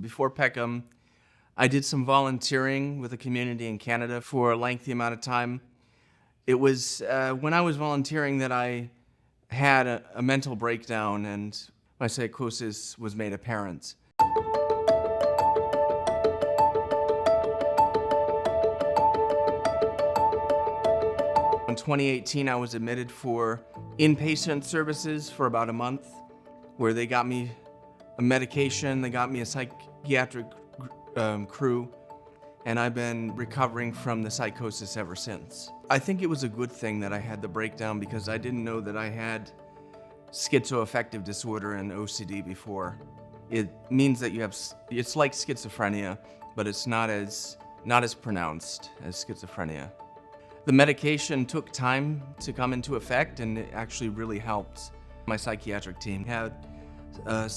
Before Peckham, I did some volunteering with a community in Canada for a lengthy amount of time. It was when I was volunteering that I had a mental breakdown and my psychosis was made apparent. In 2018, I was admitted for inpatient services for about a month, where they got me a medication, they got me a psychiatric crew, and I've been recovering from the psychosis ever since. I think it was a good thing that I had the breakdown because I didn't know that I had schizoaffective disorder and OCD before. It means that it's like schizophrenia, but it's not as pronounced as schizophrenia. The medication took time to come into effect, and it actually really helped. My psychiatric team had a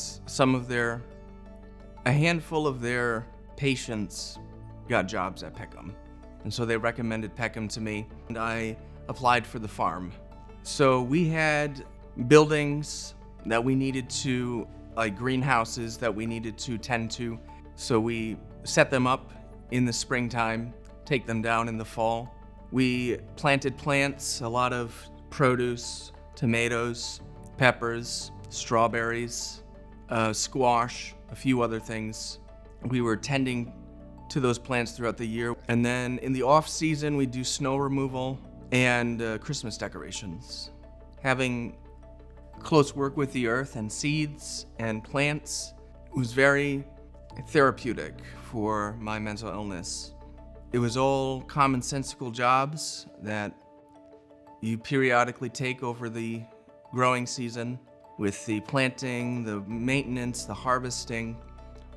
handful of their patients got jobs at Peckham. And so they recommended Peckham to me, and I applied for the farm. So we had buildings that we needed to, like greenhouses that we needed to tend to. So we set them up in the springtime, take them down in the fall. We planted plants, a lot of produce, tomatoes, peppers, strawberries, squash, a few other things. We were tending to those plants throughout the year. And then in the off season, we do snow removal and Christmas decorations. Having close work with the earth and seeds and plants was very therapeutic for my mental illness. It was all commonsensical jobs that you periodically take over the growing season, with the planting, the maintenance, the harvesting.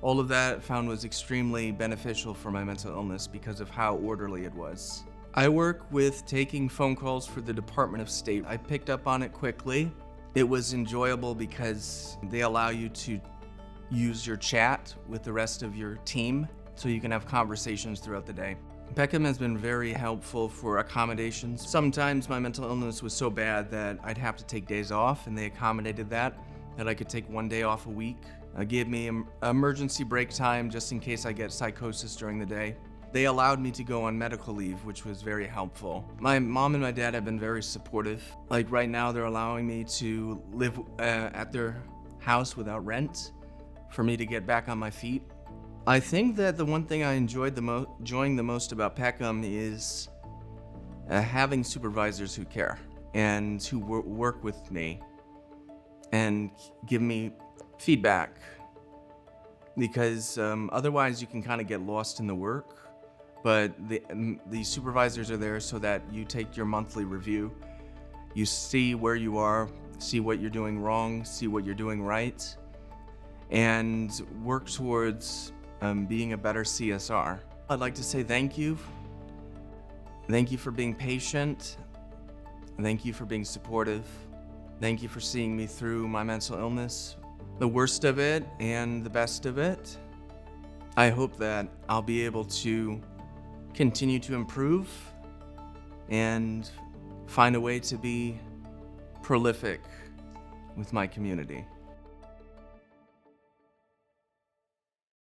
All of that I found was extremely beneficial for my mental illness because of how orderly it was. I work with taking phone calls for the Department of State. I picked up on it quickly. It was enjoyable because they allow you to use your chat with the rest of your team so you can have conversations throughout the day. Peckham has been very helpful for accommodations. Sometimes my mental illness was so bad that I'd have to take days off, and they accommodated that I could take one day off a week. Gave me emergency break time just in case I get psychosis during the day. They allowed me to go on medical leave, which was very helpful. My mom and my dad have been very supportive. Like right now, they're allowing me to live at their house without rent for me to get back on my feet. I think that the one thing I enjoying the most about Peckham is having supervisors who care and who work with me and give me feedback, because otherwise you can kind of get lost in the work. But the supervisors are there so that you take your monthly review, you see where you are, see what you're doing wrong, see what you're doing right, and work towards being a better CSR. I'd like to say thank you. Thank you for being patient. Thank you for being supportive. Thank you for seeing me through my mental illness, the worst of it and the best of it. I hope that I'll be able to continue to improve and find a way to be prolific with my community.